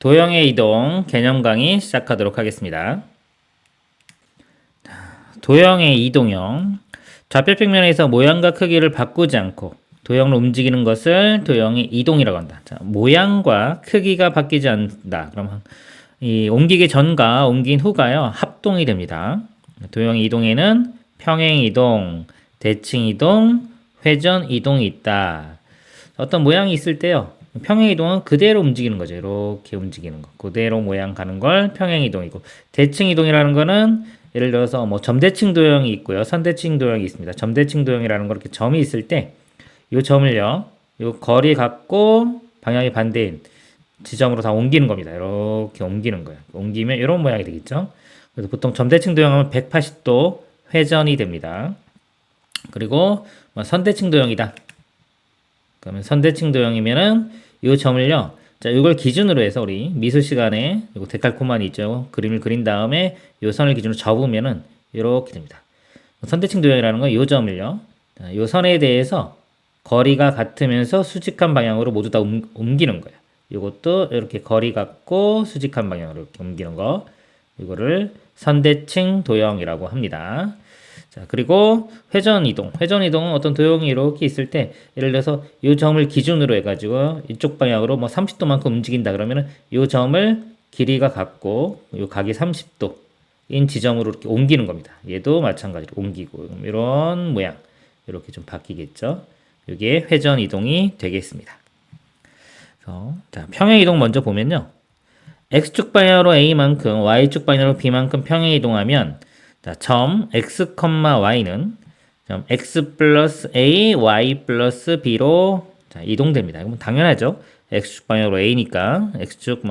도형의 이동 개념 강의 시작하도록 하겠습니다. 도형의 이동형. 좌표평면에서 모양과 크기를 바꾸지 않고 도형을 움직이는 것을 도형의 이동이라고 한다. 자, 모양과 크기가 바뀌지 않는다. 그러면 이 옮기기 전과 옮긴 후가요, 합동이 됩니다. 도형의 이동에는 평행 이동, 대칭 이동, 회전 이동이 있다. 어떤 모양이 있을 때요, 평행 이동은 그대로 움직이는 거죠. 이렇게 움직이는 거. 그대로 모양 가는 걸 평행 이동이고, 대칭 이동이라는 거는 예를 들어서 뭐 점대칭 도형이 있고요. 선대칭 도형이 있습니다. 점대칭 도형이라는 거, 이렇게 점이 있을 때 이 점을요, 이 거리 갖고 방향이 반대인 지점으로 다 옮기는 겁니다. 이렇게 옮기는 거예요. 옮기면 이런 모양이 되겠죠. 그래서 보통 점대칭 도형하면 180도 회전이 됩니다. 그리고 뭐 선대칭 도형이다. 그러면 선대칭 도형이면은 이 점을요, 자, 이걸 기준으로 해서 우리 미술 시간에 이거 데칼코마니 있죠. 그림을 그린 다음에 이 선을 기준으로 접으면은 이렇게 됩니다. 선대칭 도형이라는 건 이 점을요, 자, 이 선에 대해서 거리가 같으면서 수직한 방향으로 모두 다 옮기는 거예요. 이것도 이렇게 거리 같고 수직한 방향으로 이렇게 옮기는 거, 이거를 선대칭 도형이라고 합니다. 자, 그리고 회전 이동. 회전 이동은 어떤 도형이 이렇게 있을 때, 예를 들어서 이 점을 기준으로 해가지고 이쪽 방향으로 뭐 30도만큼 움직인다 그러면은 이 점을 길이가 같고 이 각이 30도인 지점으로 이렇게 옮기는 겁니다. 얘도 마찬가지로 옮기고 이런 모양 이렇게 좀 바뀌겠죠. 이게 회전 이동이 되겠습니다. 자, 평행 이동 먼저 보면요, x축 방향으로 a만큼 y축 방향으로 b만큼 평행 이동하면, 자, 점 x, y는 점 x 플러스 a, y 플러스 b로 자, 이동됩니다. 이건 당연하죠. x축 방향으로 a니까 x축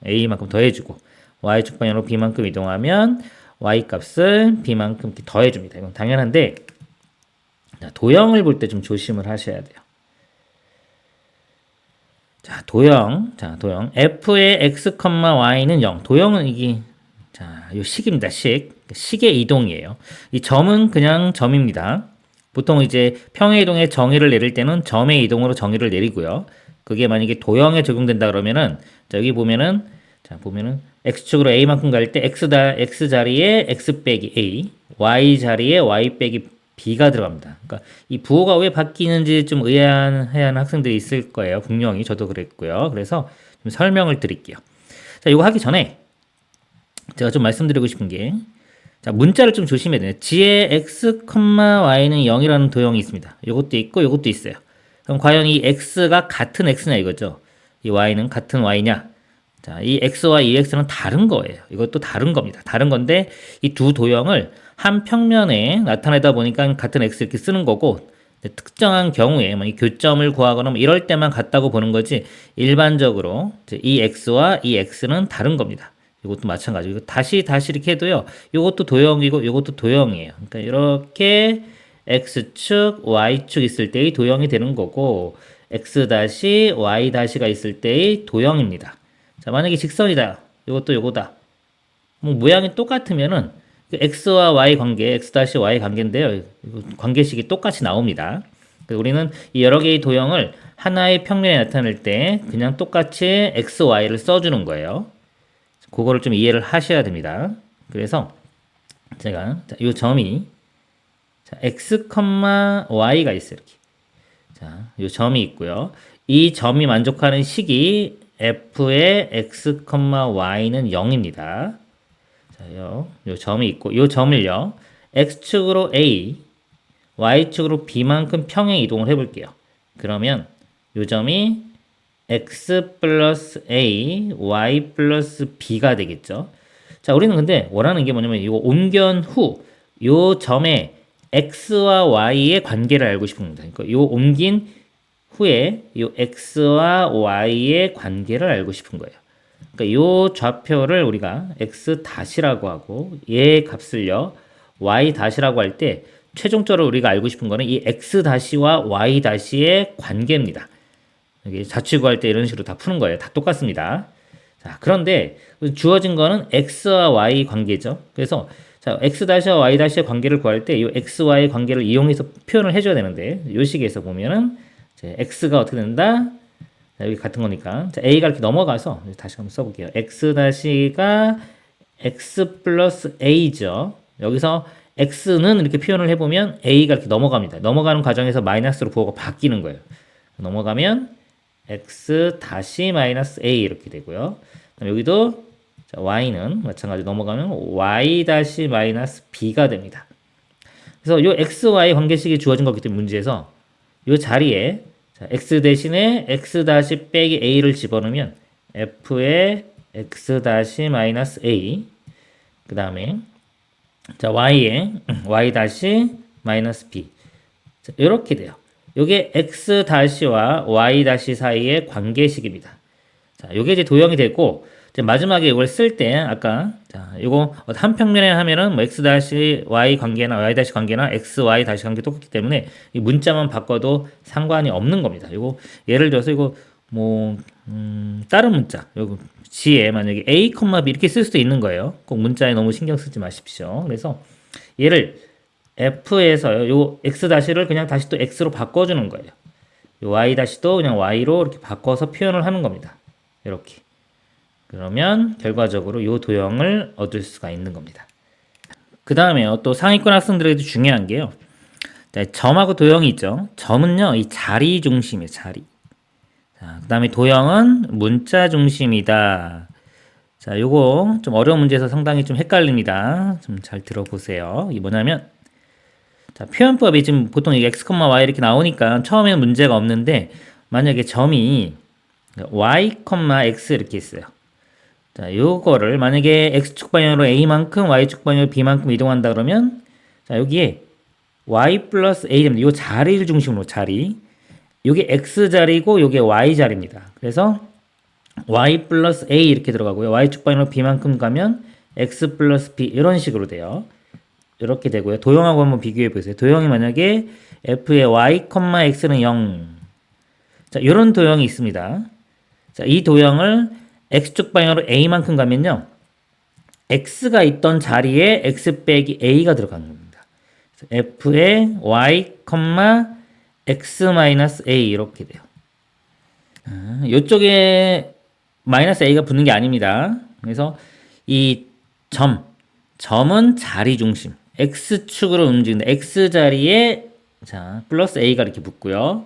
a만큼 더해주고, y축 방향으로 b만큼 이동하면 y 값을 b만큼 더해줍니다. 이건 당연한데, 자, 도형을 볼 때 좀 조심을 하셔야 돼요. 자, 도형. f의 x, y는 0. 도형은 이게, 자, 요 식입니다. 식의 이동이에요. 이 점은 그냥 점입니다. 보통 이제 평행 이동의 정의를 내릴 때는 점의 이동으로 정의를 내리고요. 그게 만약에 도형에 적용된다 그러면은, 자, 여기 보면은, 자, 보면은 x축으로 a만큼 갈 때 x 자리에 x 빼기 a, y 자리에 y 빼기 b가 들어갑니다. 그러니까 이 부호가 왜 바뀌는지 좀 의아한 학생들이 있을 거예요. 분명히 저도 그랬고요. 그래서 좀 설명을 드릴게요. 자, 이거 하기 전에 제가 좀 말씀드리고 싶은 게, 자, 문자를 좀 조심해야 돼요. 지에 x, y는 0이라는 도형이 있습니다. 이것도 있고 이것도 있어요. 그럼 과연 이 x가 같은 x냐 이거죠. 이 y는 같은 y냐? 자, 이 x와 이 x는 다른 거예요. 이것도 다른 겁니다. 다른 건데 이 두 도형을 한 평면에 나타내다 보니까 같은 x 이렇게 쓰는 거고, 특정한 경우에 이 교점을 구하거나 이럴 때만 같다고 보는 거지, 일반적으로 이 x와 이 x는 다른 겁니다. 이것도 마찬가지고, 다시 이렇게 해도요, 이것도 도형이고 이것도 도형이에요. 그러니까 이렇게 x축, y축 있을 때의 도형이 되는 거고, x 다시, y 다시가 있을 때의 도형입니다. 자, 만약에 직선이다. 이것도 요거다. 뭐 모양이 똑같으면은 x와 y 관계, x-y 관계인데요. 관계식이 똑같이 나옵니다. 우리는 이 여러 개의 도형을 하나의 평면에 나타낼 때 그냥 똑같이 x, y를 써주는 거예요. 그거를 좀 이해를 하셔야 됩니다. 그래서 제가 이 점이, 자, x, y가 있어요. 이렇게. 자, 이 점이 있고요. 이 점이 만족하는 식이 f의 x, y는 0입니다. 자, 요 점이 있고, 이 점을요, x축으로 a, y축으로 b만큼 평행 이동을 해볼게요. 그러면 이 점이 x 플러스 a, y 플러스 b가 되겠죠. 자, 우리는 근데 원하는 게 뭐냐면, 이거 옮긴 후, 이 점의 x와 y의 관계를 알고 싶은 겁니다. 그러니까 이 옮긴 후에 이 x와 y의 관계를 알고 싶은 거예요. 그러니까 이 좌표를 우리가 x 다시라고 하고, 얘 값을요, y 다시라고 할 때 최종적으로 우리가 알고 싶은 거는 이 x 다시와 y 다시의 관계입니다. 여기 자취 구할 때 이런 식으로 다 푸는 거예요. 다 똑같습니다. 자, 그런데 주어진 거는 x와 y 관계죠. 그래서 자, x-와 y-의 관계를 구할 때 이 x, y의 관계를 이용해서 표현을 해줘야 되는데, 이 식에서 보면은 이제 x가 어떻게 된다? 자, 여기 같은 거니까. 자, a가 이렇게 넘어가서 다시 한번 써볼게요. x-가 x 플러스 a죠. 여기서 x는 이렇게 표현을 해보면 a가 이렇게 넘어갑니다. 넘어가는 과정에서 마이너스로 부호가 바뀌는 거예요. 넘어가면 x 다시 마이너스 a 이렇게 되고요. 그럼 여기도 자, y는 마찬가지로 넘어가면 y 다시 마이너스 b가 됩니다. 그래서 요 x, y 관계식이 주어진 거기 때문에 문제에서 요 자리에 자, x 대신에 x 다시 빼기 a를 집어넣으면 f의 x 다시 마이너스 a 그 다음에 자 y에 y 다시 마이너스 b 자, 이렇게 돼요. 요게 x 다시와 y 다시 사이의 관계식입니다. 자, 요게 이제 도형이 되고 이제 마지막에 이걸 쓸 때 아까 자, 요거 한 평면에 하면은 뭐 x 다시 y 관계나 y 다시 관계나 x y 다시 관계 똑같기 때문에 이 문자만 바꿔도 상관이 없는 겁니다. 요거 예를 들어서 이거 뭐 다른 문자 요거 G에 만약에 a, b 이렇게 쓸 수도 있는 거예요. 꼭 문자에 너무 신경 쓰지 마십시오. 그래서 얘를 f에서요 요 x 다시를 그냥 다시 또 x로 바꿔주는 거예요. 요 y 다시도 그냥 y로 이렇게 바꿔서 표현을 하는 겁니다. 이렇게. 그러면 결과적으로 이 도형을 얻을 수가 있는 겁니다. 그 다음에요. 또 상위권 학생들에게도 중요한 게요. 자, 점하고 도형이 있죠. 점은요. 이 자리 중심이에요. 자리. 자, 그 다음에 도형은 문자 중심이다. 자, 요거 좀 어려운 문제에서 상당히 좀 헷갈립니다. 좀 잘 들어보세요. 이게 뭐냐면 자, 표현법이 지금 보통 x, y 이렇게 나오니까 처음에는 문제가 없는데 만약에 점이 y, x 이렇게 있어요. 자, 요거를 만약에 x축 방향으로 a만큼 y축 방향으로 b만큼 이동한다 그러면 자, 여기에 y 플러스 a 됩니다. 요 자리를 중심으로 자리. 요게 x 자리고 요게 y 자리입니다. 그래서 y 플러스 a 이렇게 들어가고요. y축 방향으로 b만큼 가면 x 플러스 b 이런 식으로 돼요. 이렇게 되고요. 도형하고 한번 비교해 보세요. 도형이 만약에 f의 y, x는 0. 자, 이런 도형이 있습니다. 자, 이 도형을 x축 방향으로 a만큼 가면요. x가 있던 자리에 x 빼기 a가 들어가는 겁니다. f의 y, x 마이너스 a 이렇게 돼요. 이쪽에 마이너스 a가 붙는 게 아닙니다. 그래서 이 점은 자리 중심. x축으로 움직이는데 x 자리에 자 플러스 a가 이렇게 붙고요.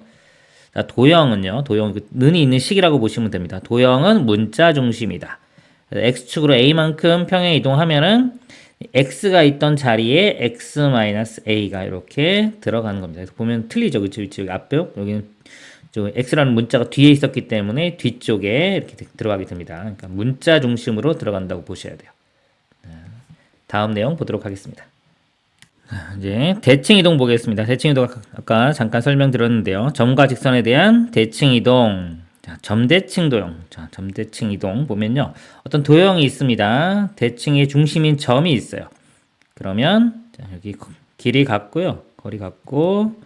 자, 도형은요. 도형 는이 있는 식이라고 보시면 됩니다. 도형은 문자 중심이다. x축으로 a만큼 평행 이동하면은 x가 있던 자리에 x-a가 이렇게 들어가는 겁니다. 그래서 보면 틀리죠. 그쵸? 여기 앞벽 여기는 저 x라는 문자가 뒤에 있었기 때문에 뒤쪽에 이렇게 들어가게 됩니다. 그러니까 문자 중심으로 들어간다고 보셔야 돼요. 다음 내용 보도록 하겠습니다. 이제 대칭 이동 보겠습니다. 대칭 이동 아까 잠깐 설명드렸는데요. 점과 직선에 대한 대칭 이동. 자, 점대칭 도형. 자, 점대칭 이동 보면요. 어떤 도형이 있습니다. 대칭의 중심인 점이 있어요. 그러면 자, 여기 길이 같고요. 거리 같고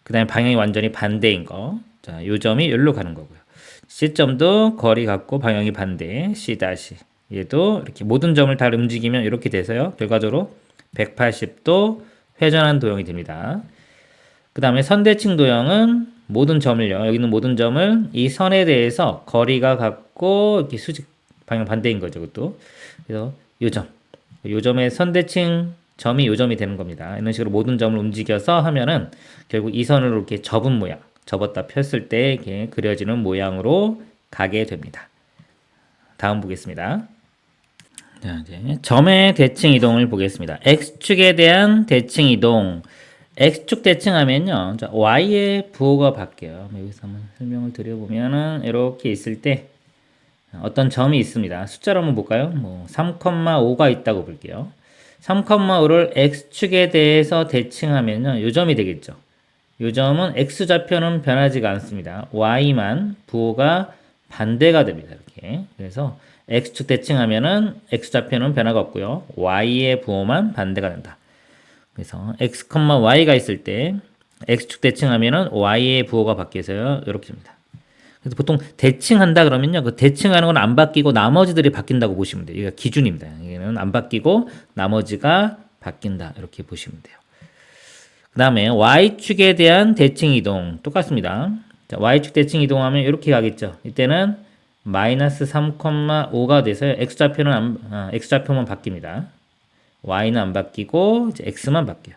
그다음에 방향이 완전히 반대인 거. 자, 요 점이 여기로 가는 거고요. C점도 거리 같고 방향이 반대. C 다시. 얘도 이렇게 모든 점을 다 움직이면 이렇게 돼서요. 결과적으로 180도 회전한 도형이 됩니다. 그 다음에 선대칭 도형은 모든 점을요. 여기 있는 모든 점을 이 선에 대해서 거리가 같고 이렇게 수직 방향 반대인 거죠. 그것도. 그래서 요 점의 선대칭 점이 요 점이 되는 겁니다. 이런 식으로 모든 점을 움직여서 하면은 결국 이 선으로 이렇게 접은 모양, 접었다 폈을 때 이렇게 그려지는 모양으로 가게 됩니다. 다음 보겠습니다. 자, 이제 점의 대칭 이동을 보겠습니다. x축에 대한 대칭 이동. x축 대칭하면요. 자, y의 부호가 바뀌어요. 여기서 한번 설명을 드려보면은 이렇게 있을 때 어떤 점이 있습니다. 숫자로 한번 볼까요? 뭐 3,5가 있다고 볼게요. 3,5를 x축에 대해서 대칭하면요. 요 점이 되겠죠. 요 점은 x좌표는 변하지가 않습니다. y만 부호가 반대가 됩니다. 이렇게. 그래서 x축 대칭하면은 x좌표는 변화가 없고요. y의 부호만 반대가 된다. 그래서 x, y가 있을 때 x축 대칭하면은 y의 부호가 바뀌어서요. 이렇게 됩니다. 그래서 보통 대칭한다 그러면요. 그 대칭하는 건 안 바뀌고 나머지들이 바뀐다고 보시면 돼요. 이게 기준입니다. 이게는 안 바뀌고 나머지가 바뀐다. 이렇게 보시면 돼요. 그 다음에 y축에 대한 대칭 이동 똑같습니다. 자, y축 대칭 이동하면 이렇게 가겠죠. 이때는 마이너스 3,5가 돼서 x좌표만 바뀝니다. y는 안 바뀌고 이제 x만 바뀌어요.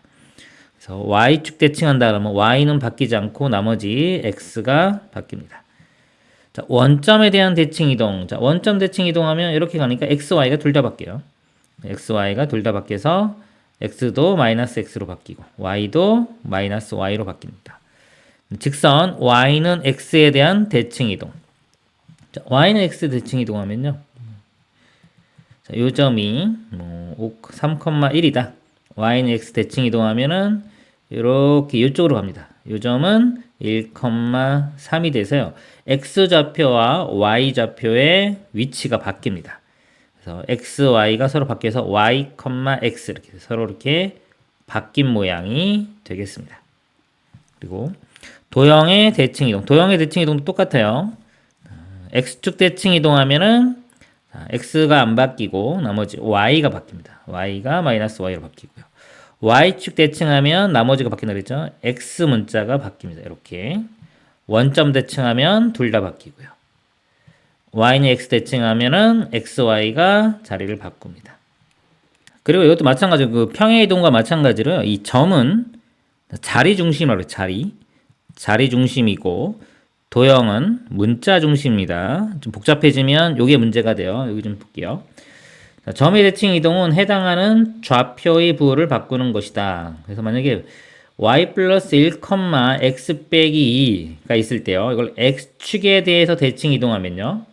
그래서 y축 대칭한다 그러면 y는 바뀌지 않고 나머지 x가 바뀝니다. 자, 원점에 대한 대칭 이동. 자, 원점 대칭 이동하면 이렇게 가니까 x, y가 둘 다 바뀌어요. x, y가 둘 다 바뀌어서 x도 마이너스 x로 바뀌고 y도 마이너스 y로 바뀝니다. 직선 y는 x에 대한 대칭 이동. 자, y는 x 대칭 이동하면요. 자, 요 점이 3,1이다. y는 x 대칭 이동하면은 이렇게 이쪽으로 갑니다. 요 점은 1,3이 돼서요. x좌표와 y좌표의 위치가 바뀝니다. 그래서 x, y가 서로 바뀌어서 y, x 이렇게 서로 이렇게 바뀐 모양이 되겠습니다. 그리고 도형의 대칭 이동. 도형의 대칭 이동도 똑같아요. x축 대칭 이동하면은 x가 안 바뀌고 나머지 y가 바뀝니다. y가 마이너스 y로 바뀌고요. y축 대칭하면 나머지가 바뀐다 그랬죠? x 문자가 바뀝니다. 이렇게 원점 대칭하면 둘 다 바뀌고요. y는 x 대칭하면은 x, y가 자리를 바꿉니다. 그리고 이것도 마찬가지로 그 평행 이동과 마찬가지로 이 점은 자리 중심이라고 해요. 자리 중심이고 도형은 문자 중심입니다. 좀 복잡해지면 이게 문제가 돼요. 여기 좀 볼게요. 자, 점의 대칭 이동은 해당하는 좌표의 부호를 바꾸는 것이다. 그래서 만약에 y 플러스 1, x 빼기 2가 있을 때요. 이걸 x축에 대해서 대칭 이동하면요.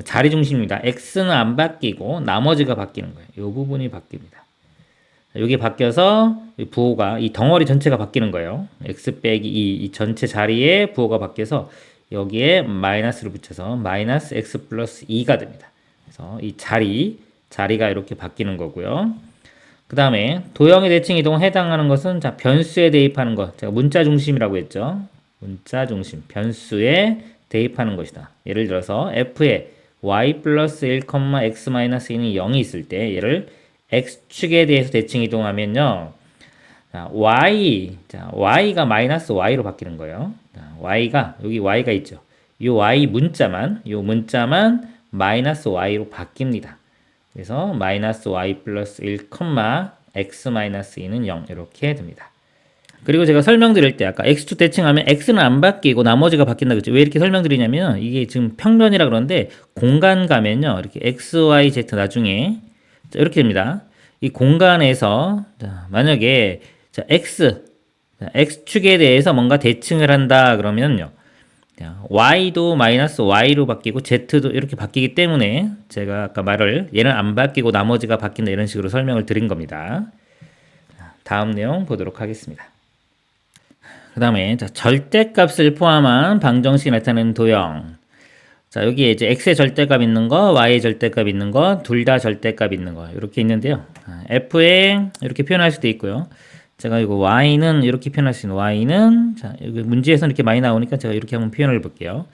자리 중심입니다. x는 안 바뀌고 나머지가 바뀌는 거예요. 이 부분이 바뀝니다. 여기 바뀌어서 부호가 이 덩어리 전체가 바뀌는 거예요. x 빼기 2, 이 전체 자리에 부호가 바뀌어서 여기에 마이너스를 붙여서 마이너스 x 플러스 2가 됩니다. 그래서 이 자리가 이렇게 바뀌는 거고요. 그 다음에 도형의 대칭 이동에 해당하는 것은 자, 변수에 대입하는 것. 제가 문자 중심이라고 했죠. 문자 중심. 변수에 대입하는 것이다. 예를 들어서 f에 y 플러스 1, x 마이너스 2는 0이 있을 때 얘를 x축에 대해서 대칭 이동하면요. 자, y가 마이너스 y로 바뀌는 거예요. 자, 여기 y가 있죠. 요 문자만 마이너스 y로 바뀝니다. 그래서 마이너스 y 플러스 1, x 마이너스 2는 0 이렇게 됩니다. 그리고 제가 설명드릴 때 아까 x축 대칭하면 x는 안 바뀌고 나머지가 바뀐다 그랬죠. 왜 이렇게 설명드리냐면 이게 지금 평면이라 그러는데 공간 가면요. 이렇게 x, y, z 나중에 자, 이렇게 됩니다. 이 공간에서 자, 만약에 자, x축에 대해서 뭔가 대칭을 한다 그러면요. 자, y도 마이너스 y로 바뀌고 z도 이렇게 바뀌기 때문에 제가 아까 얘는 안 바뀌고 나머지가 바뀐다 이런 식으로 설명을 드린 겁니다. 자, 다음 내용 보도록 하겠습니다. 그 다음에 절대값을 포함한 방정식이 나타내는 도형. 자, 여기에 이제 x의 절대값 있는 거, y의 절대값 있는 거, 둘 다 절대값 있는 거 이렇게 있는데요. f에 이렇게 표현할 수도 있고요. 제가 이거 y는 이렇게 표현할 수 있는 y는 자, 여기 문제에서 이렇게 많이 나오니까 제가 이렇게 한번 표현을 볼게요.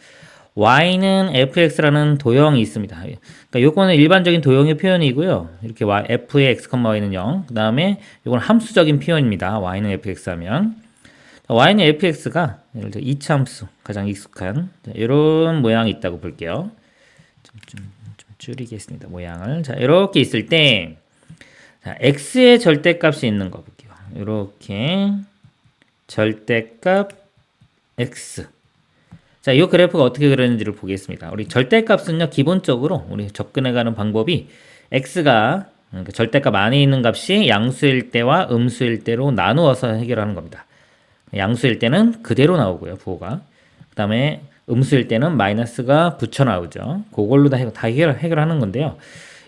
y는 fx라는 도형이 있습니다. 그러니까 요거는 일반적인 도형의 표현이고요. 이렇게 f의 x, y는 0. 그 다음에 요건 함수적인 표현입니다. y는 fx 하면 y는 fx가 예를 들어 이차함수 가장 익숙한 이런 모양이 있다고 볼게요. 좀 줄이겠습니다. 모양을. 자, 이렇게 있을 때 자, x의 절대값이 있는 거 볼게요. 이렇게 절대값 x. 자, 이 그래프가 어떻게 그렸는지를 보겠습니다. 우리 절대값은요, 기본적으로 우리 접근해가는 방법이 x가 그러니까 절대값 안에 있는 값이 양수일 때와 음수일 때로 나누어서 해결하는 겁니다. 양수일 때는 그대로 나오고요, 부호가. 그 다음에 음수일 때는 마이너스가 붙여 나오죠. 그걸로 다 해결하는 건데요.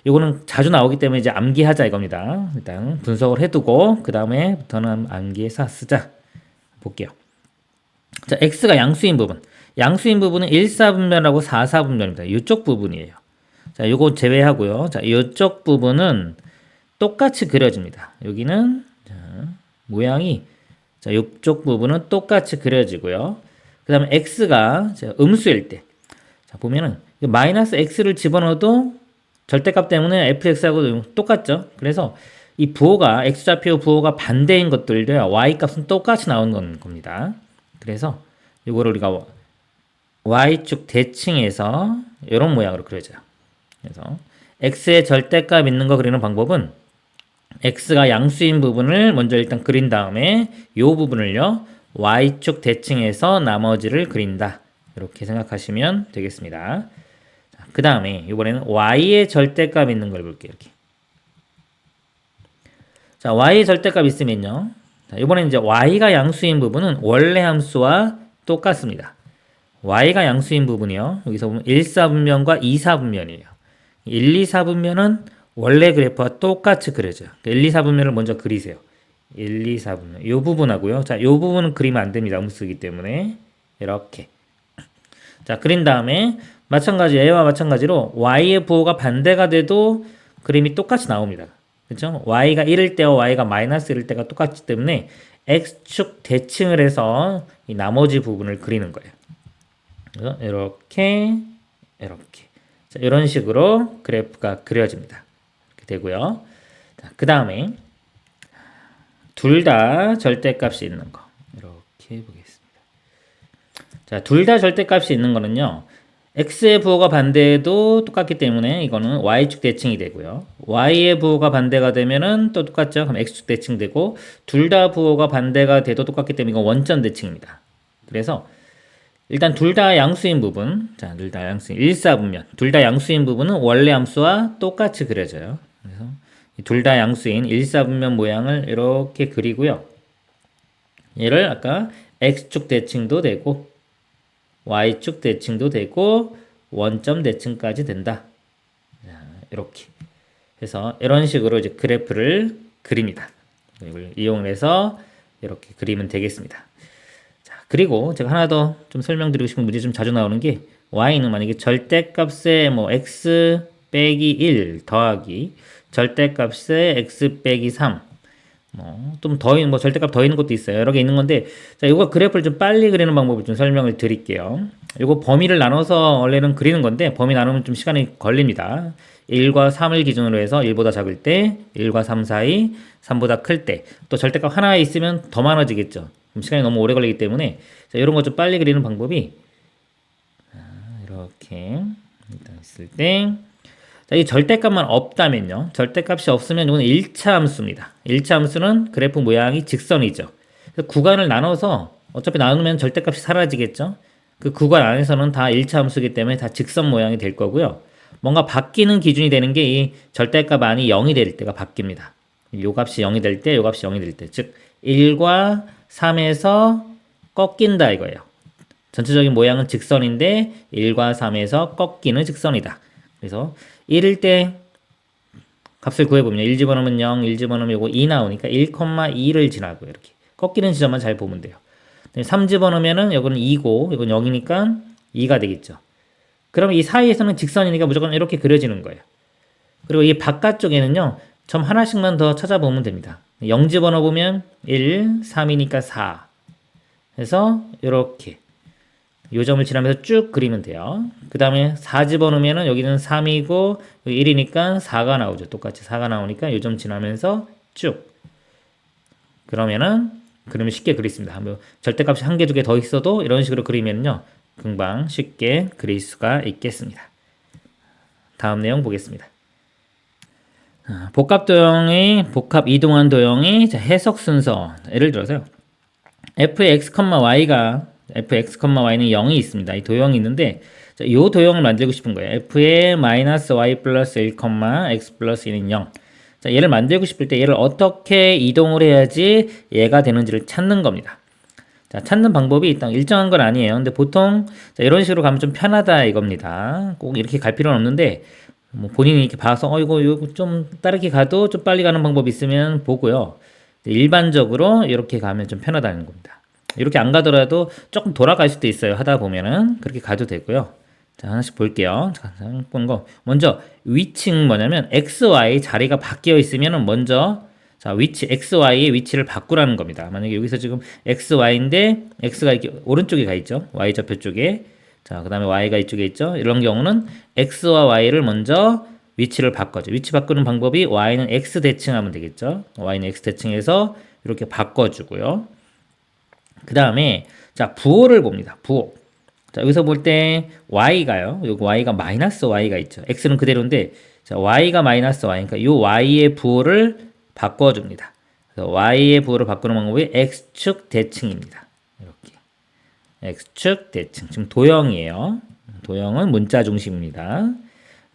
이거는 자주 나오기 때문에 이제 암기하자 이겁니다. 일단 분석을 해두고 그 다음에부터는 암기해서 쓰자. 볼게요. 자, x가 양수인 부분. 양수인 부분은 1사분면하고 4사분면입니다. 이쪽 부분이에요. 자, 요거 제외하고요. 자, 이쪽 부분은 똑같이 그려집니다. 여기는 자, 모양이 자, 이쪽 부분은 똑같이 그려지고요. 그 다음에 x가 음수일 때. 자, 보면은 마이너스 x를 집어넣어도 절대값 때문에 fx하고 똑같죠. 그래서 이 부호가 x좌표 부호가 반대인 것들도요. y 값은 똑같이 나오는 겁니다. 그래서 이거를 우리가 y축 대칭에서 이런 모양으로 그려져요. 그래서 x의 절대값 있는 거 그리는 방법은 x가 양수인 부분을 먼저 일단 그린 다음에 이 부분을요 y축 대칭해서 나머지를 그린다. 이렇게 생각하시면 되겠습니다. 그 다음에 이번에는 y의 절대값 있는 걸 볼게요. 이렇게. 자, y의 절대값 있으면요. 자, 이번엔 이제 y가 양수인 부분은 원래 함수와 똑같습니다. y가 양수인 부분이요. 여기서 보면 1사분면과 2사분면이에요. 1, 2사분면은 원래 그래프와 똑같이 그려져요. 1, 2사분면을 먼저 그리세요. 1, 2, 4분면. 이 부분하고요. 자, 이 부분은 그리면 안 됩니다. 음수이기 때문에. 이렇게. 자, 그린 다음에 마찬가지 A와 마찬가지로 Y의 부호가 반대가 돼도 그림이 똑같이 나옵니다. 그렇죠? Y가 1일 때와 Y가 마이너스 1일 때가 똑같기 때문에 X축 대칭을 해서 이 나머지 부분을 그리는 거예요. 그래서 이렇게 자, 이런 식으로 그래프가 그려집니다. 이렇게 되고요. 자, 그 다음에 둘 다 절대값이 있는 거 이렇게 해보겠습니다. 자, 둘 다 절대값이 있는 거는요. x의 부호가 반대해도 똑같기 때문에 이거는 y축 대칭이 되고요. y의 부호가 반대가 되면은 또 똑같죠. 그럼 x축 대칭되고 둘 다 부호가 반대가 돼도 똑같기 때문에 이건 원점 대칭입니다. 그래서 일단 둘 다 양수인 부분, 자, 둘 다 양수인 1사분면, 둘 다 양수인 부분은 원래 함수와 똑같이 그려져요. 그래서 둘 다 양수인 1사분면 모양을 이렇게 그리고요. 얘를 아까 x축 대칭도 되고 y축 대칭도 되고 원점 대칭까지 된다. 자, 이렇게 해서 이런 식으로 이제 그래프를 그립니다. 이걸 이용해서 이렇게 그리면 되겠습니다. 자, 그리고 제가 하나 더 좀 설명드리고 싶은 문제 좀 자주 나오는 게 y는 만약에 절대값에 뭐 x 빼기 1 더하기 절대값에 x 빼기 3 좀 더 있는, 절대값 더 있는 것도 있어요. 여러 개 있는 건데, 자, 이거 그래프를 좀 빨리 그리는 방법을 좀 설명을 드릴게요. 이거 범위를 나눠서 원래는 그리는 건데, 범위 나누면 좀 시간이 걸립니다. 1과 3을 기준으로 해서 1보다 작을 때, 1과 3 사이, 3보다 클 때, 또 절대값 하나에 있으면 더 많아지겠죠. 그럼 시간이 너무 오래 걸리기 때문에, 자, 이런 거 좀 빨리 그리는 방법이, 이렇게, 일단 있을 때, 자, 이 절대값만 없다면요. 절대값이 없으면 이건 1차 함수입니다. 1차 함수는 그래프 모양이 직선이죠. 그래서 구간을 나눠서 어차피 나누면 절대값이 사라지겠죠. 그 구간 안에서는 다 1차 함수이기 때문에 다 직선 모양이 될 거고요. 뭔가 바뀌는 기준이 되는 게 이 절대값 안이 0이 될 때가 바뀝니다. 요 값이 0이 될 때, 요 값이 0이 될 때. 즉 1과 3에서 꺾인다 이거예요. 전체적인 모양은 직선인데 1과 3에서 꺾이는 직선이다. 그래서 1일 때 값을 구해보면 1 집어넣으면 0, 1 집어넣으면 요거 2 나오니까 1,2를 지나고 이렇게 꺾이는 지점만 잘 보면 돼요. 3 집어넣으면은 요거는 2고 이건 0이니까 2가 되겠죠. 그러면 이 사이에서는 직선이니까 무조건 이렇게 그려지는 거예요. 그리고 이 바깥쪽에는요 점 하나씩만 더 찾아보면 됩니다. 0 집어넣으면 1, 3이니까 4 해서 이렇게 요 점을 지나면서 쭉 그리면 돼요. 그 다음에 4 집어넣으면 여기는 3이고 1이니까 4가 나오죠. 똑같이 4가 나오니까 요 점 지나면서 쭉 그러면은 그림을 쉽게 그릴 수 있습니다. 뭐 절대값이 한 개, 두 개 더 있어도 이런 식으로 그리면요 금방 쉽게 그릴 수가 있겠습니다. 다음 내용 보겠습니다. 복합 도형의 복합 이동한 도형의 해석 순서. 예를 들어서요. f의 x, y가 fx,y는 0이 있습니다. 이 도형이 있는데 자, 이 도형을 만들고 싶은 거예요. f의 마이너스 y 플러스 1, x 플러스 2는 0. 자, 얘를 만들고 싶을 때 얘를 어떻게 이동을 해야지 얘가 되는지를 찾는 겁니다. 자, 찾는 방법이 일단 일정한 건 아니에요. 근데 보통 자, 이런 식으로 가면 좀 편하다 이겁니다. 꼭 이렇게 갈 필요는 없는데 뭐 본인이 이렇게 봐서 이거 좀 다르게 가도 좀 빨리 가는 방법이 있으면 보고요. 일반적으로 이렇게 가면 좀 편하다는 겁니다. 이렇게 안 가더라도 조금 돌아갈 수도 있어요. 하다 보면은 그렇게 가도 되고요. 자, 하나씩 볼게요. 자, 본 거. 먼저 위치는 뭐냐면 XY 자리가 바뀌어 있으면은 먼저 자, 위치 XY의 위치를 바꾸라는 겁니다. 만약에 여기서 지금 XY인데 X가 이렇게 오른쪽에 가 있죠. Y 좌표 쪽에. 자, 그다음에 Y가 이쪽에 있죠. 이런 경우는 X와 Y를 먼저 위치를 바꿔줘. 위치 바꾸는 방법이 Y는 X 대칭하면 되겠죠. Y는 X 대칭해서 이렇게 바꿔주고요. 그 다음에 자 부호를 봅니다. 부호. 자, 여기서 볼 때 y가요. 여기 y가 마이너스 y가 있죠. x는 그대로인데 자, y가 마이너스 y. 그러니까 이 y의 부호를 바꿔줍니다. 그래서 y의 부호를 바꾸는 방법이 x축 대칭입니다. 이렇게 x축 대칭. 지금 도형이에요. 도형은 문자 중심입니다.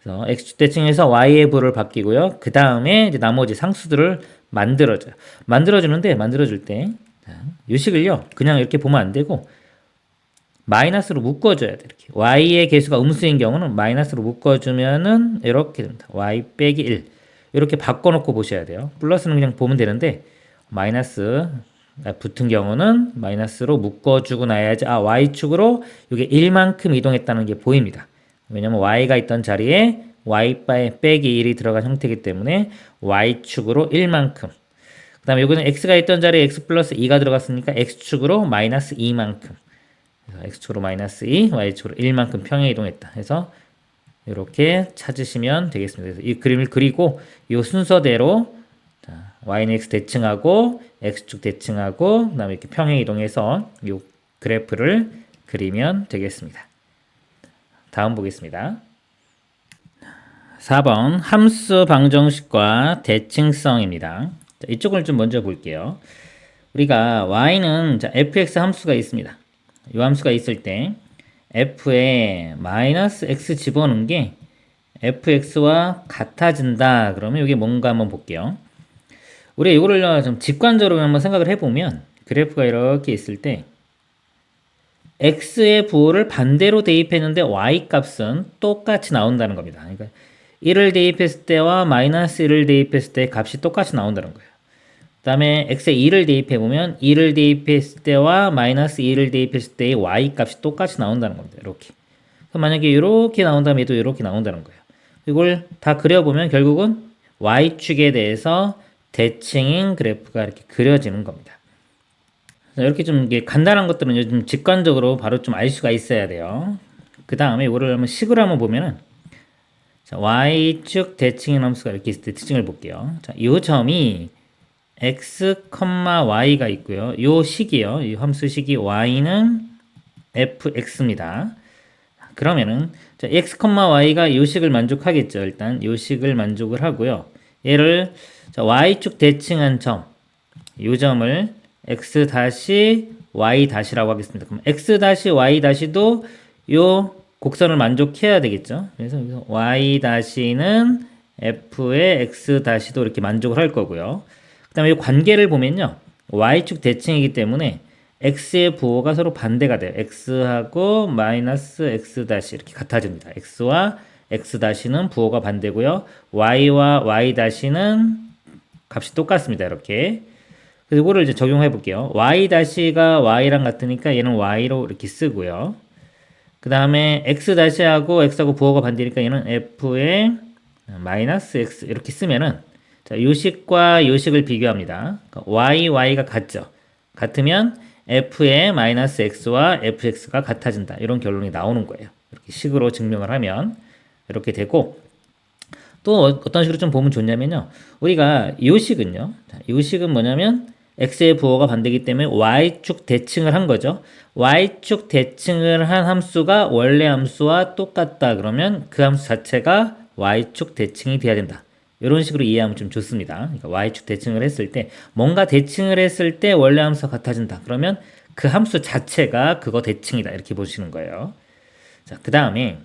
그래서 x축 대칭에서 y의 부호를 바뀌고요. 그 다음에 이제 나머지 상수들을 만들어줘요. 만들어줄 때 이 식을요 그냥 이렇게 보면 안 되고 마이너스로 묶어줘야 돼. 이렇게 y의 개수가 음수인 경우는 마이너스로 묶어주면은 이렇게 됩니다. y 빼기 1 이렇게 바꿔놓고 보셔야 돼요. 플러스는 그냥 보면 되는데 마이너스 붙은 경우는 마이너스로 묶어주고 나야지 y축으로 이게 1만큼 이동했다는 게 보입니다. 왜냐면 y가 있던 자리에 y 빼기 1이 들어간 형태이기 때문에 y축으로 1만큼 그 다음에 여기는 x가 있던 자리에 x 플러스 2가 들어갔으니까 x축으로 마이너스 2만큼 x축으로 마이너스 2, y축으로 1만큼 평행 이동했다. 해서 이렇게 찾으시면 되겠습니다. 그래서 이 그림을 그리고 이 순서대로 자, y는 x 대칭하고 x축 대칭하고 그다음에 이렇게 평행 이동해서 이 그래프를 그리면 되겠습니다. 다음 보겠습니다. 4번 함수 방정식과 대칭성입니다. 자, 이쪽을 좀 먼저 볼게요. 우리가 y는 자, fx 함수가 있습니다. 이 함수가 있을 때 f에 마이너스 x 집어넣은 게 fx와 같아진다. 그러면 이게 뭔가 한번 볼게요. 우리 이거를 좀 직관적으로 한번 생각을 해보면 그래프가 이렇게 있을 때 x의 부호를 반대로 대입했는데 y 값은 똑같이 나온다는 겁니다. 그러니까 1을 대입했을 때와 마이너스 1을 대입했을 때 값이 똑같이 나온다는 거예요. 그 다음에 x에 2를 대입해보면 2를 대입했을 때와 마이너스 2를 대입했을 때의 y 값이 똑같이 나온다는 겁니다. 이렇게. 만약에 이렇게 나온다면 얘도 이렇게 나온다는 거예요. 이걸 다 그려보면 결국은 y축에 대해서 대칭인 그래프가 이렇게 그려지는 겁니다. 이렇게 좀 이게 간단한 것들은 요즘 직관적으로 바로 좀 알 수가 있어야 돼요. 그 다음에 이거를 한번 식으로 한번 보면은 자, y축 대칭인 함수가 이렇게 있을 때 특징을 볼게요. 자, 이 점이 x, y가 있고요. 요 식이요. 이 함수 식이 y는 fx입니다. 그러면은 자, x, y가 요 식을 만족하겠죠. 일단 요 식을 만족을 하고요. 얘를 자, y축 대칭한 점, 요 점을 x 다시 y 다시라고 하겠습니다. 그럼 x 다시 y 다시도 요 곡선을 만족해야 되겠죠. 그래서 여기서 y 다시는 f의 x 다시도 이렇게 만족을 할 거고요. 그 다음에 이 관계를 보면요. y축 대칭이기 때문에 x의 부호가 서로 반대가 돼요. x하고 마이너스 x 다시 이렇게 같아집니다. x와 x 다시는 부호가 반대고요. y와 y 다시는 값이 똑같습니다. 이렇게. 그래서 이거를 이제 적용해 볼게요. y 다시가 y랑 같으니까 얘는 y로 이렇게 쓰고요. 그 다음에 x 다시하고 x하고 부호가 반대니까 얘는 f의 마이너스 x 이렇게 쓰면은 자, 요식과 요식을 비교합니다. 그러니까 y가 같죠. 같으면 f의 마이너스 x와 fx가 같아진다. 이런 결론이 나오는 거예요. 이렇게 식으로 증명을 하면 이렇게 되고 또 어떤 식으로 좀 보면 좋냐면요. 우리가 요식은요. 요식은 뭐냐면 x의 부호가 반대이기 때문에 y축 대칭을 한 거죠. y축 대칭을 한 함수가 원래 함수와 똑같다. 그러면 그 함수 자체가 y축 대칭이 돼야 된다. 이런 식으로 이해하면 좀 좋습니다. 그러니까 y축 대칭을 했을 때 뭔가 대칭을 했을 때 원래 함수가 같아진다. 그러면 그 함수 자체가 그거 대칭이다. 이렇게 보시는 거예요. 자, 그 다음에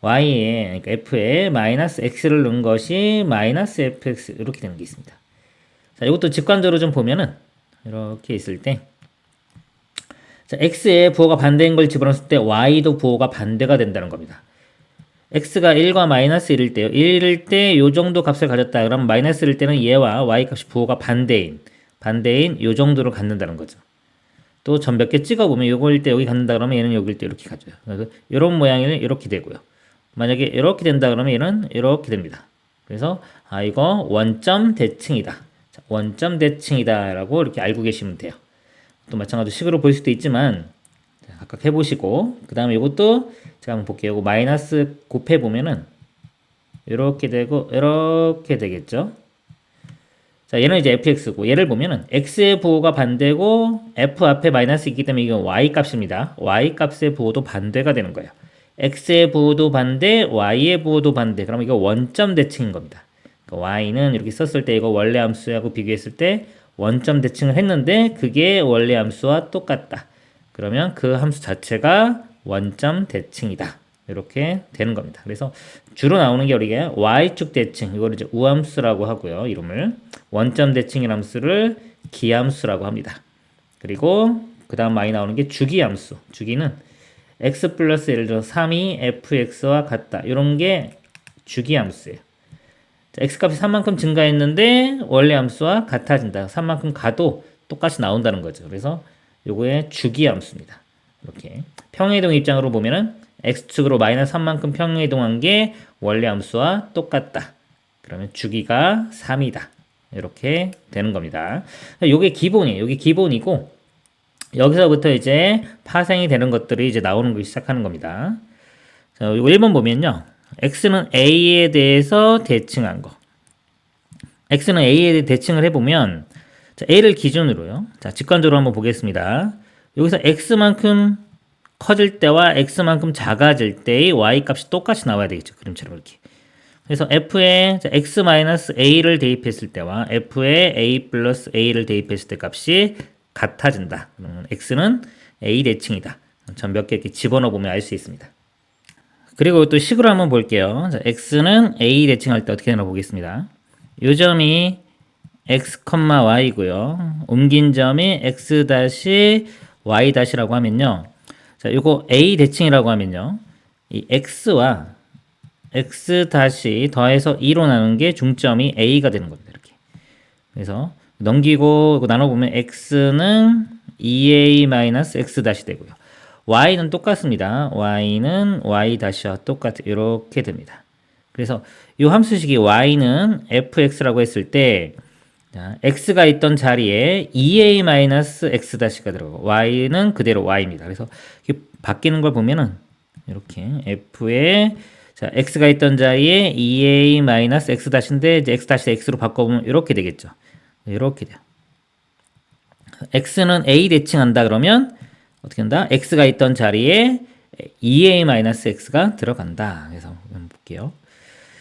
y에 그러니까 f에 마이너스 x를 넣은 것이 마이너스 fx 이렇게 되는 게 있습니다. 자, 이것도 직관적으로 좀 보면은 이렇게 있을 때 자, x의 부호가 반대인 걸 집어넣었을 때 y도 부호가 반대가 된다는 겁니다. x가 1과 마이너스 1일 때요. 1일 때 요 정도 값을 가졌다. 그러면 마이너스 1일 때는 얘와 y 값이 부호가 반대인 요 정도로 갖는다는 거죠. 또 점 몇 개 찍어보면 요거일 때 여기 갖는다 그러면 얘는 여기일 때 이렇게 가져요. 그래서 이런 모양이 이렇게 되고요. 만약에 이렇게 된다 그러면 얘는 이렇게 됩니다. 그래서 아 이거 원점 대칭이다. 자, 원점 대칭이다 라고 이렇게 알고 계시면 돼요. 또 마찬가지로 식으로 볼 수도 있지만 자, 각각 해보시고 그 다음에 이것도 제가 한번 볼게요. 이거 마이너스 곱해보면은 이렇게 되고 이렇게 되겠죠. 자, 얘는 이제 fx고 얘를 보면은 x의 부호가 반대고 f 앞에 마이너스 있기 때문에 이건 y 값입니다. y 값의 부호도 반대가 되는 거예요. x의 부호도 반대, y의 부호도 반대. 그럼 이거 원점 대칭인 겁니다. 그러니까 y는 이렇게 썼을 때 이거 원래 함수하고 비교했을 때 원점 대칭을 했는데 그게 원래 함수와 똑같다. 그러면 그 함수 자체가 원점 대칭이다. 이렇게 되는 겁니다. 그래서 주로 나오는 게 우리가 y축 대칭, 이걸 이제 우함수라고 하고요. 이름을 원점 대칭인 함수를 기함수라고 합니다. 그리고 그 다음 많이 나오는 게 주기함수. 주기는 x 플러스 예를 들어 3이 fx와 같다. 이런 게 주기함수예요. x값이 3만큼 증가했는데 원래 함수와 같아진다. 3만큼 가도 똑같이 나온다는 거죠. 그래서 요거의 주기함수입니다. 이렇게 평행이동 입장으로 보면은 x축으로 마이너스 3만큼 평행이동한 게 원래 함수와 똑같다. 그러면 주기가 3이다. 이렇게 되는 겁니다. 요게 기본이에요. 요게 기본이고 여기서부터 이제 파생이 되는 것들이 이제 나오는 거 시작하는 겁니다. 자, 요거 1번 보면요. x는 a에 대해서 대칭한 거. x는 a에 대해 대칭을 해보면 자, a를 기준으로요. 자, 직관적으로 한번 보겠습니다. 여기서 x만큼 커질 때와 x만큼 작아질 때의 y 값이 똑같이 나와야 되겠죠. 그림처럼 이렇게. 그래서 f에 x-a를 대입했을 때와 f에 a 플러스 a를 대입했을 때 값이 같아진다. 그러면 x는 a 대칭이다. 전 몇 개 이렇게 집어넣어 보면 알 수 있습니다. 그리고 또 식으로 한번 볼게요. 자, x는 a 대칭할 때 어떻게 되나 보겠습니다. 요 점이 x, y고요. 옮긴 점이 x 다시 y 다시라고 하면요. 자, 요거 a 대칭이라고 하면요. 이 x와 x 다시 더해서 2로 나눈 게 중점이 a가 되는 겁니다. 이렇게. 그래서 넘기고 나눠보면 x는 2a-x 다시 되고요. y는 똑같습니다. y는 y 다시와 똑같아. 이렇게 됩니다. 그래서 이 함수식이 y는 fx라고 했을 때 자, x가 있던 자리에 2a-x 다시가 들어가고 y는 그대로 y입니다. 그래서 바뀌는 걸 보면은 이렇게 f에 자, x가 있던 자리에 2a-x 다시인데 이제 x 다시 x로 바꿔보면 이렇게 되겠죠. 이렇게 돼요. x는 a 대칭한다 그러면 어떻게 한다? x가 있던 자리에 2a-x가 들어간다. 그래서 한번 볼게요.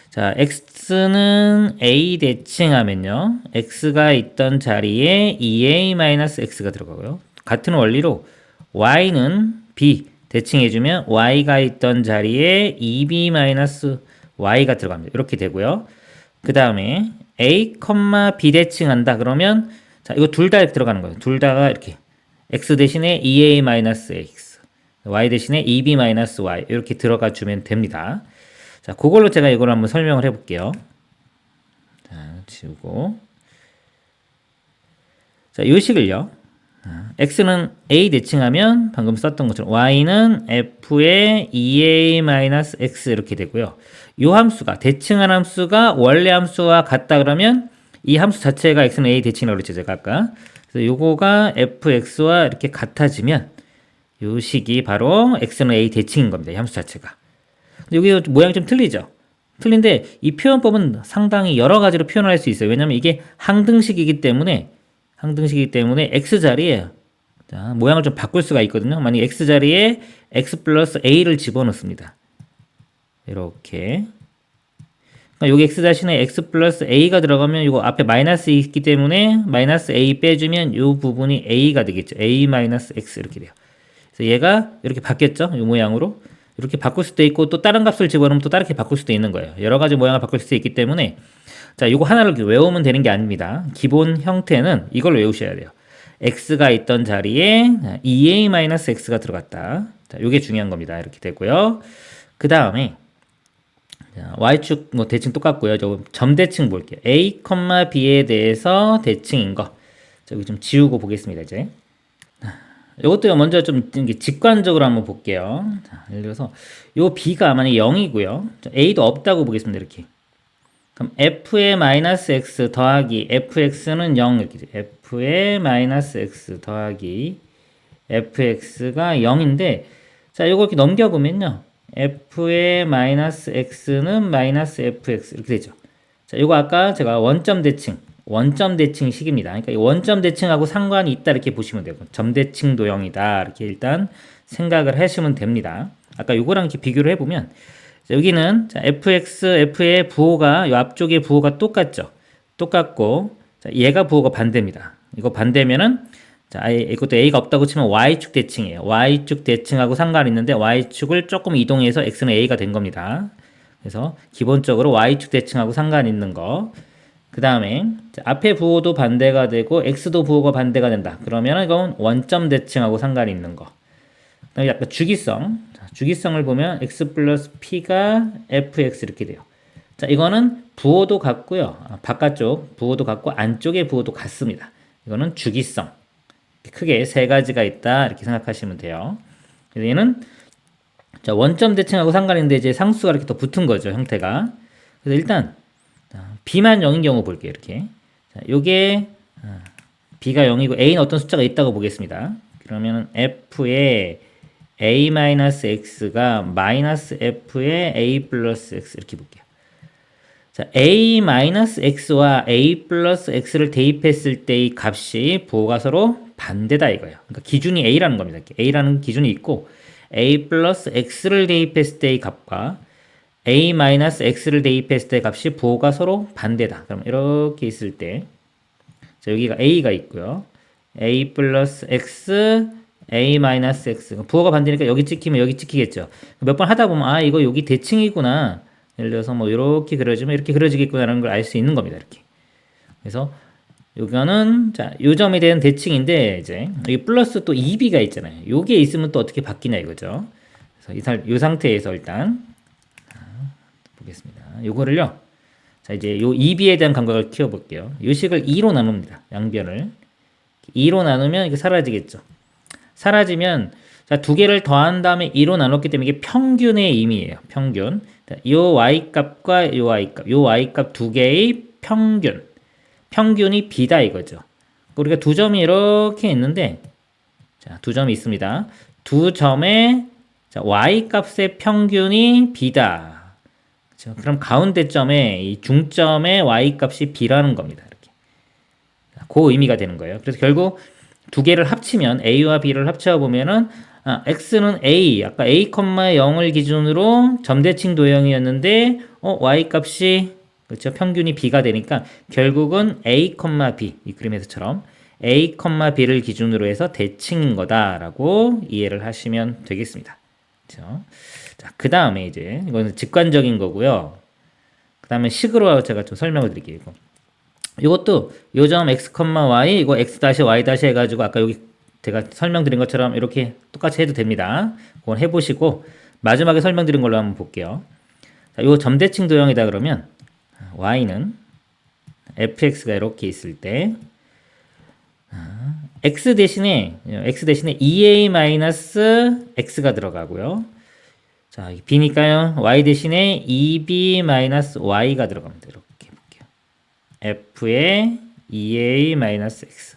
자, x는 a 대칭하면요. x가 있던 자리에 2a-x가 들어가고요. 같은 원리로 y는 b 대칭해주면 y가 있던 자리에 2b-y가 들어갑니다. 이렇게 되고요. 그 다음에 a, b 대칭한다 그러면 자, 이거 둘 다 들어가는 거예요. 둘 다가 이렇게 x 대신에 2a-x, y 대신에 2b-y 이렇게 들어가 주면 됩니다. 자, 그걸로 제가 이걸 한번 설명을 해볼게요. 자, 지우고. 자, 이 식을요. x는 a 대칭하면 방금 썼던 것처럼 y는 f의 2a-x 이렇게 되고요. 이 함수가 대칭한 함수가 원래 함수와 같다 그러면 이 함수 자체가 x는 a 대칭이라고 그랬죠. 제가 아까. 그래서 요거가 fx와 이렇게 같아지면 이 식이 바로 x는 a 대칭인 겁니다. 이 함수 자체가. 근데 여기 모양이 좀 틀리죠? 틀린데 이 표현법은 상당히 여러 가지로 표현할 수 있어요. 왜냐면 이게 항등식이기 때문에 x 자리에 자, 모양을 좀 바꿀 수가 있거든요. 만약 x 자리에 x 플러스 a를 집어넣습니다. 이렇게. 그러니까 여기 x 자신에 x 플러스 a가 들어가면 이거 앞에 마이너스 있기 때문에 마이너스 a 빼주면 이 부분이 a가 되겠죠. a 마이너스 x 이렇게 돼요. 그래서 얘가 이렇게 바뀌었죠. 이 모양으로. 이렇게 바꿀 수도 있고 또 다른 값을 집어넣으면 또 다르게 바꿀 수도 있는 거예요. 여러 가지 모양을 바꿀 수 있기 때문에 자, 이거 하나를 외우면 되는 게 아닙니다. 기본 형태는 이걸 외우셔야 돼요. x가 있던 자리에 2a-x가 들어갔다. 자, 이게 중요한 겁니다. 이렇게 되고요. 그 다음에 y축 뭐 대칭 똑같고요. 저 점 대칭 볼게요. a, b에 대해서 대칭인 거. 저기 좀 지우고 보겠습니다. 이제. 이것도 먼저 좀 직관적으로 한번 볼게요. 자, 예를 들어서 요 b가 만약 0이고요. a도 없다고 보겠습니다. 이렇게. 그럼 f의 마이너스 x 더하기 fx는 0 이렇게 돼요. f의 마이너스 x 더하기 fx가 0인데 자, 요거 이렇게 넘겨보면요. f의 마이너스 x는 마이너스 fx 이렇게 되죠. 자, 요거 아까 제가 원점 대칭 원점 대칭식입니다. 그러니까 이 원점 대칭하고 상관이 있다 이렇게 보시면 되고 점대칭 도형이다 이렇게 일단 생각을 하시면 됩니다. 아까 요거랑 이렇게 비교를 해보면 여기는 자, fx, f의 부호가 이 앞쪽의 부호가 똑같죠. 똑같고 자, 얘가 부호가 반대입니다. 이거 반대면은 자, 이것도 a가 없다고 치면 y축 대칭이에요. y축 대칭하고 상관이 있는데 y축을 조금 이동해서 x는 a가 된 겁니다. 그래서 기본적으로 y축 대칭하고 상관이 있는 거. 그 다음에 앞에 부호도 반대가 되고 x도 부호가 반대가 된다. 그러면 이건 원점 대칭하고 상관이 있는 거. 그다음에 약간 주기성. 자, 주기성을 보면 x 플러스 p가 fx 이렇게 돼요. 자, 이거는 부호도 같고요. 바깥쪽 부호도 같고 안쪽의 부호도 같습니다. 이거는 주기성. 크게 세 가지가 있다 이렇게 생각하시면 돼요. 그래서 얘는 자, 원점 대칭하고 상관이 있는데 이제 상수가 이렇게 더 붙은 거죠, 형태가. 그래서 일단 b만 0인 경우 볼게요. 이렇게. 자, 요게 b가 0이고 a는 어떤 숫자가 있다고 보겠습니다. 그러면 f의 a-x가 마이너스 f의 a 플러스 x 이렇게 볼게요. 자, a-x와 a 플러스 x를 대입했을 때의 값이 부호가 서로 반대다 이거예요. 그러니까 기준이 a라는 겁니다. a라는 기준이 있고 a 플러스 x를 대입했을 때의 값과 a-x를 대입했을 때 값이 부호가 서로 반대다. 그럼 이렇게 있을 때 자, 여기가 a가 있고요. a 플러스 x, a-x 부호가 반대니까 여기 찍히면 여기 찍히겠죠. 몇 번 하다 보면 아 이거 여기 대칭이구나. 예를 들어서 뭐 이렇게 그려지면 이렇게 그려지겠구나라는 걸 알 수 있는 겁니다. 이렇게. 그래서 요거는 자, 요 점에 대한 대칭인데 이제 여기 플러스 또 2b가 있잖아요. 요게 있으면 또 어떻게 바뀌냐 이거죠. 그래서 이 상태에서 일단 보겠습니다. 요거를요. 자, 이제 요 2b에 대한 감각을 키워 볼게요. 요 식을 2로 나눕니다. 양변을 2로 나누면 이게 사라지겠죠. 사라지면 자, 두 개를 더한 다음에 2로 나눴기 때문에 이게 평균의 의미예요. 평균. 자, 요 y값과 요 y값, 요 y값 두 개의 평균이 b다 이거죠. 우리가 두 점이 이렇게 있는데 자, 두 점이 있습니다. 두 점의 자, y값의 평균이 b다. 그렇죠? 그럼 가운데 점에 이 중점의 y값이 b라는 겁니다. 이렇게. 그 의미가 되는 거예요. 그래서 결국 두 개를 합치면 a와 b를 합쳐 보면은 x는 a, 아까 a, 0을 기준으로 점대칭 도형이었는데 y값이 그렇죠? 평균이 b가 되니까 결국은 a, b 이 그림에서처럼 a, b를 기준으로 해서 대칭인 거다라고 이해를 하시면 되겠습니다. 그렇죠? 자, 그 다음에 이제 이거는 직관적인 거고요. 그 다음에 식으로 제가 좀 설명을 드릴게요. 이것도 요점 x, y 이거 x 다시 y 다시 해가지고 아까 여기 제가 설명드린 것처럼 이렇게 똑같이 해도 됩니다. 그건 해보시고 마지막에 설명드린 걸로 한번 볼게요. 자, 요 점대칭 도형이다 그러면 y는 fx가 이렇게 있을 때 x 대신에 2a-x가 들어가고요. 자, b니까요. y 대신에 2b-y가 들어갑니다. 이렇게 볼게요. f의 2a-x.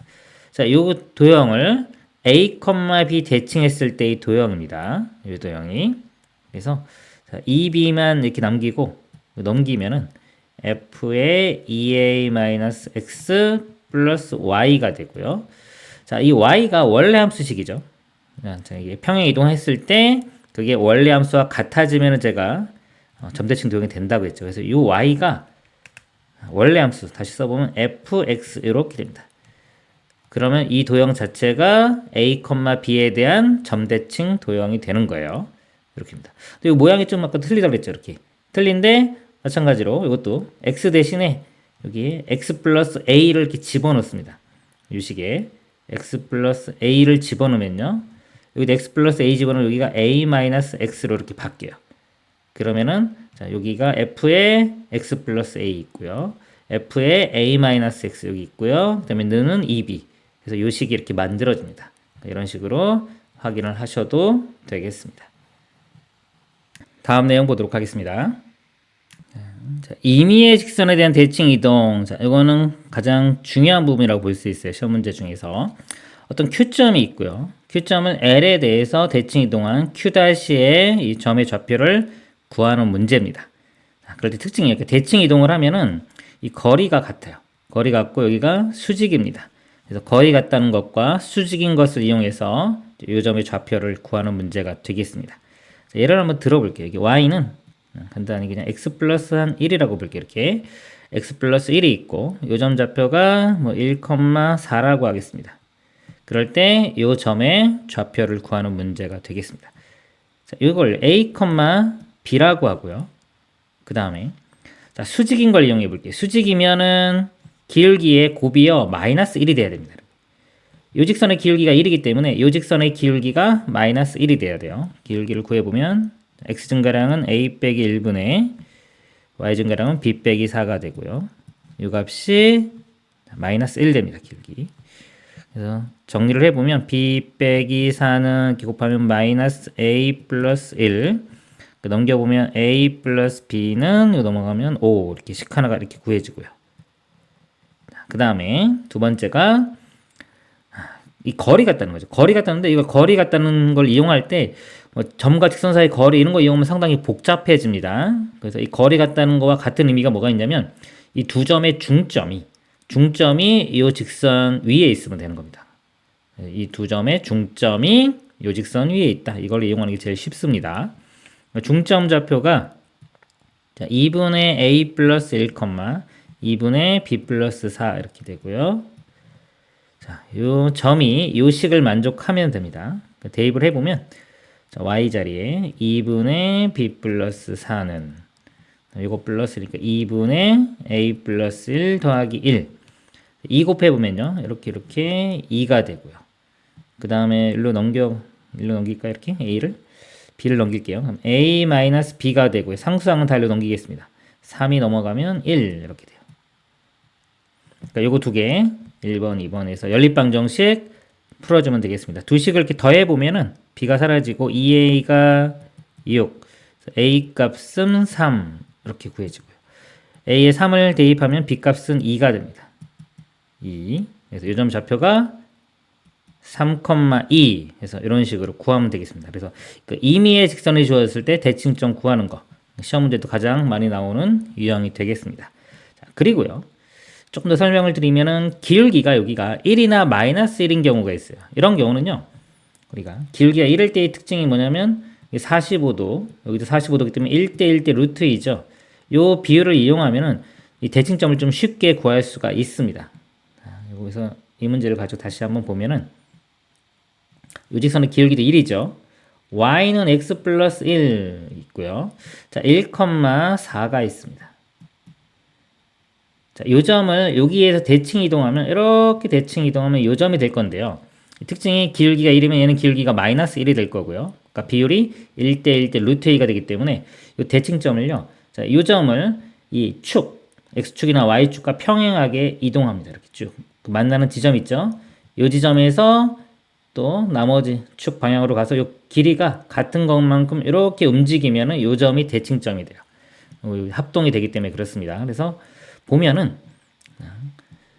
자, 요 도형을 a, b 대칭했을 때의 도형입니다. 이 도형이. 그래서 자, 2b만 이렇게 넘기면은 f의 2a-x 플러스 y가 되고요. 자, 이 y가 원래 함수식이죠. 자, 이게 평행 이동했을 때 그게 원래 함수와 같아지면 제가 점대칭 도형이 된다고 했죠. 그래서 이 y가 원래 함수 다시 써보면 fx 이렇게 됩니다. 그러면 이 도형 자체가 a, b에 대한 점대칭 도형이 되는 거예요. 이렇게입니다. 근데 이 모양이 좀 아까 틀리다고 했죠. 이렇게 틀린데 마찬가지로 이것도 x 대신에 여기 x 플러스 a를 이렇게 집어넣습니다. 이 식에 x 플러스 a를 집어넣으면요. 여기 x 플러스 a 집어넣으면 여기가 a 마이너스 x로 이렇게 바뀌어요. 그러면은 자, 여기가 f의 x 플러스 a 있고요. f의 a 마이너스 x 여기 있고요. 그다음에 n은 2b. 그래서 이 식이 이렇게 만들어집니다. 이런 식으로 확인을 하셔도 되겠습니다. 다음 내용 보도록 하겠습니다. 자, 임의의 직선에 대한 대칭 이동. 자, 이거는 가장 중요한 부분이라고 볼 수 있어요. 시험 문제 중에서. 어떤 Q점이 있고요. Q점은 L에 대해서 대칭 이동한 Q'의 이 점의 좌표를 구하는 문제입니다. 자, 그럴 때 특징이 이렇게 대칭 이동을 하면은 이 거리가 같아요. 거리 같고 여기가 수직입니다. 그래서 거리 같다는 것과 수직인 것을 이용해서 이 점의 좌표를 구하는 문제가 되겠습니다. 자, 예를 한번 들어볼게요. 여기 y는 간단히 그냥 x 플러스 한 1이라고 볼게요. 이렇게 x 플러스 1이 있고 이 점 좌표가 뭐 1,4라고 하겠습니다. 그럴 때 이 점의 좌표를 구하는 문제가 되겠습니다. 자, 이걸 a, b라고 하고요. 그 다음에 자, 수직인 걸 이용해 볼게요. 수직이면은 기울기의 곱이요 마이너스 1이 돼야 됩니다. 요 직선의 기울기가 1이기 때문에 요 직선의 기울기가 마이너스 1이 돼야 돼요. 기울기를 구해보면 x 증가량은 a 빼기 1분의 y 증가량은 b 빼기 4가 되고요. 요 값이 마이너스 1 됩니다. 기울기. 그래서 정리를 해보면 b 빼기 4는 이렇게 곱하면 마이너스 a 플러스 1 넘겨보면 a 플러스 b는 이거 넘어가면 5 이렇게 식 하나가 이렇게 구해지고요. 그 다음에 두 번째가 이 거리 같다는 거죠. 거리 같다는데 이거 거리 같다는 걸 이용할 때 뭐 점과 직선 사이 거리 이런 거 이용하면 상당히 복잡해집니다. 그래서 이 거리 같다는 거와 같은 의미가 뭐가 있냐면 이 두 점의 중점이 이 직선 위에 있으면 되는 겁니다. 이 두 점의 중점이 이 직선 위에 있다. 이걸 이용하는 게 제일 쉽습니다. 중점 좌표가 2분의 a 플러스 1, 2분의 b 플러스 4 이렇게 되고요. 자, 요 점이 요 식을 만족하면 됩니다. 대입을 해보면 자, y 자리에 2분의 b 플러스 4는 이거 플러스니까 2분의 a 플러스 1 더하기 1 2 곱해보면요. 이렇게 2가 되고요. 그 다음에 일로 넘길까 이렇게 a를 b를 넘길게요. 그럼 a 마이너스 b가 되고요. 상수항은 다 일로 넘기겠습니다. 3이 넘어가면 1 이렇게 돼요. 그러니까 요거 두 개 1번, 2번에서 연립방정식 풀어주면 되겠습니다. 두 식을 이렇게 더해보면은 b가 사라지고 2a가 6, a 값은 3 이렇게 구해지고요. a에 3을 대입하면 b 값은 2가 됩니다. 2. 그래서 이 점 좌표가 3,2 해서 이런 식으로 구하면 되겠습니다. 그래서 그 임의의 직선이 주어졌을 때 대칭점 구하는 거 시험 문제도 가장 많이 나오는 유형이 되겠습니다. 자, 그리고요. 조금 더 설명을 드리면은 기울기가 여기가 1이나 마이너스 1인 경우가 있어요. 이런 경우는요. 우리가 기울기가 1일 때의 특징이 뭐냐면 45도, 여기도 45도기 때문에 1대1 대 루트 2죠. 요 비율을 이용하면은 이 대칭점을 좀 쉽게 구할 수가 있습니다. 자, 여기서 이 문제를 가지고 다시 한번 보면은 요 직선의 기울기도 1이죠. y는 x 플러스 1 있고요. 자, 1,4가 있습니다. 자, 요 점을 여기에서 대칭 이동하면 이렇게 대칭 이동하면 요 점이 될 건데요. 특징이 기울기가 1이면 얘는 기울기가 마이너스 1이 될 거고요. 그러니까 비율이 1대1 대 루트 2가 되기 때문에 요 대칭점을요. 자, 요 점을 이 축, x축이나 y축과 평행하게 이동합니다. 이렇게 쭉 만나는 지점 있죠. 요 지점에서 또 나머지 축 방향으로 가서 요 길이가 같은 것만큼 이렇게 움직이면은 요 점이 대칭점이 돼요. 합동이 되기 때문에 그렇습니다. 그래서 보면은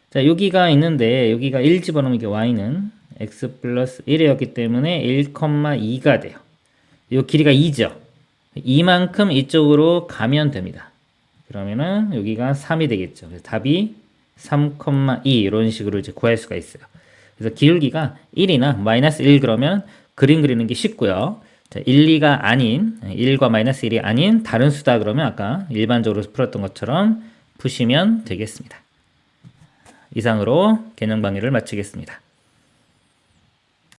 자, 여기가 있는데 여기가 1 집어넣으면 이게 y는 x 플러스 1이었기 때문에 1,2가 돼요. 요 길이가 2죠. 이만큼 이쪽으로 가면 됩니다. 그러면은 여기가 3이 되겠죠. 그래서 답이 3,2 이런 식으로 이제 구할 수가 있어요. 그래서 기울기가 1이나 마이너스 1 그러면 그림 그리는 게 쉽고요. 자, 1, 2가 아닌 1과 마이너스 1이 아닌 다른 수다 그러면 아까 일반적으로 풀었던 것처럼 푸시면 되겠습니다. 이상으로 개념 강의를 마치겠습니다.